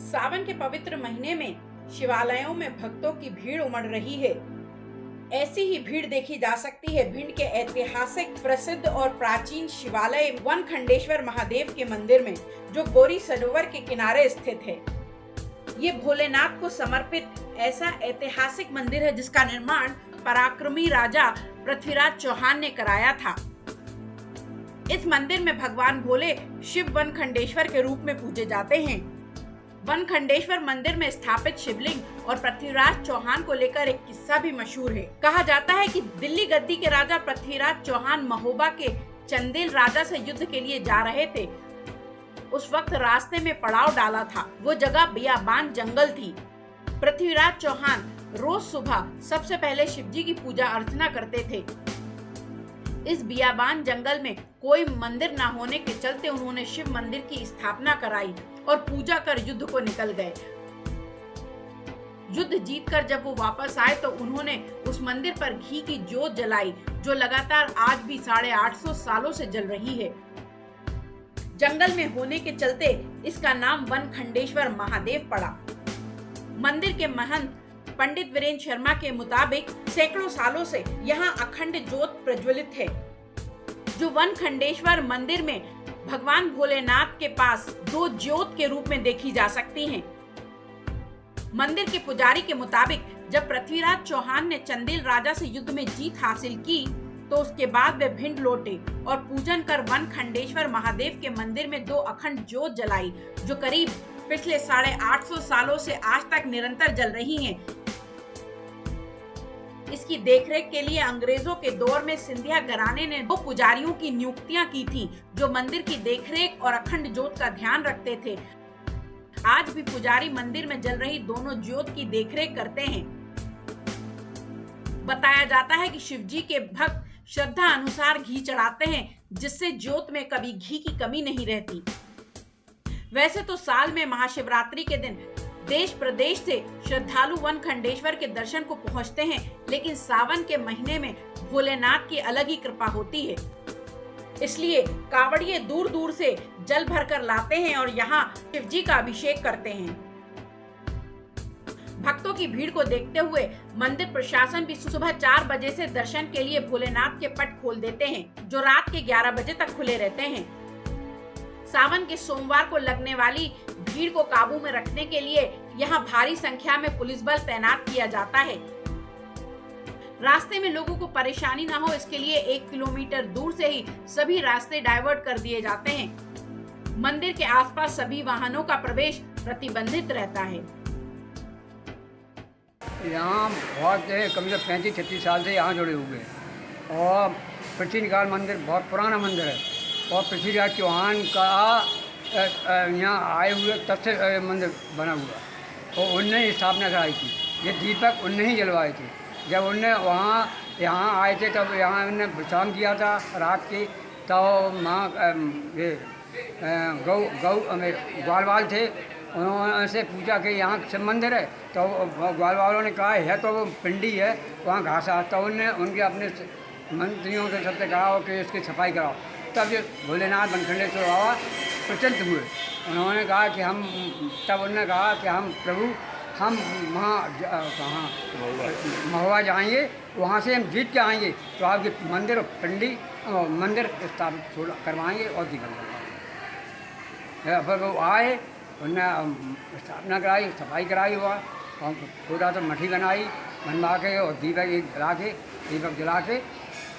सावन के पवित्र महीने में शिवालयों में भक्तों की भीड़ उमड़ रही है। ऐसी ही भीड़ देखी जा सकती है भिंड के ऐतिहासिक, प्रसिद्ध और प्राचीन शिवालय वन खंडेश्वर महादेव के मंदिर में, जो गौरी सरोवर के किनारे स्थित है। ये भोलेनाथ को समर्पित ऐसा ऐतिहासिक मंदिर है जिसका निर्माण पराक्रमी राजा पृथ्वीराज चौहान ने कराया था। इस मंदिर में भगवान भोले शिव वन खंडेश्वर के रूप में पूजे जाते हैं। वन खंडेश्वर मंदिर में स्थापित शिवलिंग और पृथ्वीराज चौहान को लेकर एक किस्सा भी मशहूर है। कहा जाता है कि दिल्ली गद्दी के राजा पृथ्वीराज चौहान महोबा के चंदेल राजा से युद्ध के लिए जा रहे थे। उस वक्त रास्ते में पड़ाव डाला था। वो जगह बियाबान जंगल थी। पृथ्वीराज चौहान रोज सुबह सबसे पहले शिवजी की पूजा अर्चना करते थे। इस बियाबान जंगल में कोई मंदिर न होने के चलते उन्होंने शिव मंदिर की स्थापना कराई और पूजा कर युद्ध को निकल गए। युद्ध जीतकर जब वो वापस आए तो उन्होंने उस मंदिर पर घी की जोत जलाई, जो लगातार आज भी 850 सालों से जल रही है। जंगल में होने के चलते इसका नाम वन खंडेश्वर महादेव पड़ा। मंदिर के महंत पंडित वीरेंद्र शर्मा के मुताबिक सैकड़ों सालों से यहाँ अखंड ज्योत प्रज्वलित है, जो वन खंडेश्वर मंदिर में भगवान भोलेनाथ के पास 2 ज्योत के रूप में देखी जा सकती हैं। मंदिर के पुजारी के मुताबिक जब पृथ्वीराज चौहान ने चंदेल राजा से युद्ध में जीत हासिल की तो उसके बाद वे भिंड लौटे और पूजन कर वन खंडेश्वर महादेव के मंदिर में 2 अखंड ज्योत जलाई, जो करीब पिछले 850 सालों से आज तक निरंतर जल रही हैं। इसकी देखरेख के लिए अंग्रेजों के दौर में सिंधिया घराने ने 2 पुजारियों की नियुक्तियां की थी, जो मंदिर की देखरेख और अखंड ज्योत का ध्यान रखते थे। आज भी पुजारी मंदिर में जल रही दोनों ज्योत की देखरेख करते हैं। बताया जाता है कि शिवजी के भक्त श्रद्धा अनुसार घी चढ़ाते हैं, जिससे ज्योत में कभी घी की कमी नहीं रहती। वैसे तो साल में महाशिवरात्रि के दिन देश प्रदेश से श्रद्धालु वन खंडेश्वर के दर्शन को पहुंचते हैं, लेकिन सावन के महीने में भोलेनाथ की अलग ही कृपा होती है। इसलिए कांवड़िये दूर दूर से जल भरकर लाते हैं और यहाँ शिवजी का अभिषेक करते हैं। भक्तों की भीड़ को देखते हुए मंदिर प्रशासन भी सुबह 4 बजे से दर्शन के लिए भोलेनाथ के पट खोल देते हैं, जो रात के 11 बजे तक खुले रहते हैं। सावन के सोमवार को लगने वाली भीड़ को काबू में रखने के लिए यहाँ भारी संख्या में पुलिस बल तैनात किया जाता है। रास्ते में लोगों को परेशानी न हो, इसके लिए 1 किलोमीटर दूर से ही सभी रास्ते डाइवर्ट कर दिए जाते हैं। मंदिर के आसपास सभी वाहनों का प्रवेश प्रतिबंधित रहता है। यहाँ बहुत कम से 35-36 साल से यहाँ जुड़े हुए हैं और प्राचीन काल मंदिर बहुत पुराना मंदिर है और पृथ्वीराज चौहान का यहाँ आए हुए तब से मंदिर बना हुआ और उनने स्थापना कराई थी। ये दीपक उनने ही जलवाए थे। जब उनने यहाँ आए थे तब यहाँ उनने विश्राम किया था रात की, तो माँ ये ग्वालवाल थे, उन्होंने पूछा कि यहाँ शिव मंदिर है, तो ग्वाल वालों ने कहा है तो वो पिंडी है, वहाँ घास आ, तो उनने उनके अपने मंत्रियों के सबसे कहा कि इसकी सफाई कराओ। तब ये भोलेनाथ बनखंडेश्वर बाबा प्रचलित हुए। उन्होंने कहा कि उन्होंने कहा कि हम प्रभु हम वहाँ कहाँ महुआ जाएंगे, वहाँ से हम जीत के आएंगे तो आपके मंदिर और पिंडी मंदिर स्थापित करवाएंगे और दीपक करवाएंगे। फिर वो आए, उन्होंने स्थापना कराई, सफाई कराई हुआ और थोड़ा सा मठी बनाई, बनवा के और दीपक जला के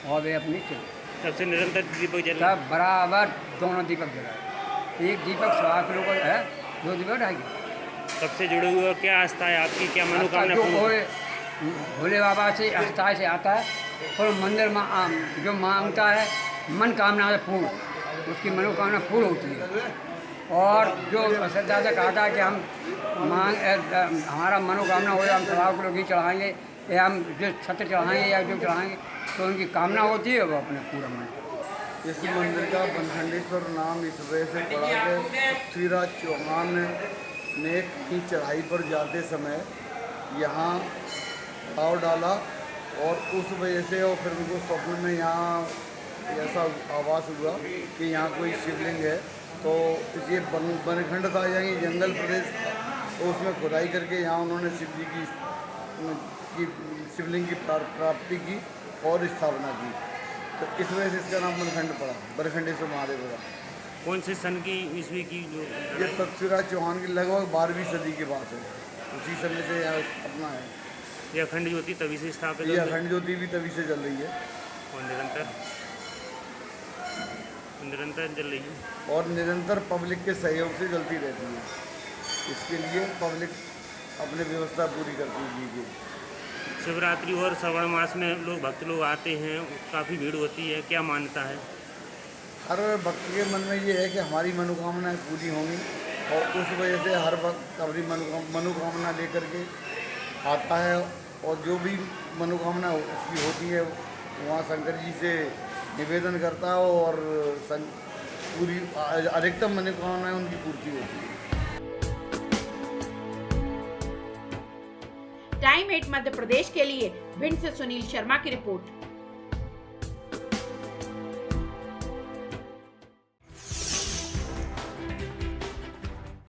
और वे अपनी सबसे निरंतर दीपक जला, तब बराबर दोनों दीपक जलाए। एक दीपक 1.25 किलो का है, 2 दीपक 2.5 किलो। सबसे जुड़े हुए क्या आस्था है आपकी, क्या मनोकामना? भोले बाबा से आस्था से आता है और मंदिर में जो मांगता है मन कामना से पूर्ण, उसकी मनोकामना पूर्ण होती है। और जो श्रद्धा से कहा था कि हम हमारा मनोकामना हो, हम 1.25 किलो घी चढ़ाएँगे या हम जो छत्र चढ़ाएँगे या जो चढ़ाएँगे, तो उनकी कामना होती है, वो अपने पूरा मन। इस मंदिर का बनखंडेश्वर नाम इस वजह से पड़ा कि पृथ्वीराज चौहान ने कहीं चढ़ाई पर जाते समय यहाँ पाँव डाला और उस वजह से और फिर उनको स्वप्न में यहाँ ऐसा आभास हुआ कि यहाँ कोई शिवलिंग है। तो ये बनखंड था, यहाँ जंगल प्रदेश था। तो उसमें खुदाई करके यहाँ उन्होंने शिव जी की शिवलिंग की प्राप्ति की और स्थापना की। तो इस वजह से इसका नाम बनखंड पड़ा, बरखंडेश्वर महादेव का। कौन से सन की ईस्वी की जो ये पृथ्वीराज चौहान की लगभग 12वीं सदी की बात है, उसी समय से यहाँ अपना है। यह अखंड ज्योति तभी से स्थापित ये हुई अखंड ज्योति भी तभी से जल रही है और निरंतर जल रही है और निरंतर पब्लिक के सहयोग से जलती रहती है। इसके लिए पब्लिक अपनी व्यवस्था पूरी करती है। शिवरात्रि और श्रावण मास में भक्त लोग आते हैं, काफ़ी भीड़ होती है, क्या मान्यता है? हर भक्त के मन में ये है कि हमारी मनोकामनाएं पूरी होंगी और उस वजह से हर वक्त अपनी मनोकामना लेकर के आता है और जो भी मनोकामना उसकी होती है वहाँ शंकर जी से निवेदन करता है और पूरी अधिकतम मनोकामनाएं उनकी पूर्ति होती है। टाइम 8 मध्य प्रदेश के लिए भिंड से सुनील शर्मा की रिपोर्ट।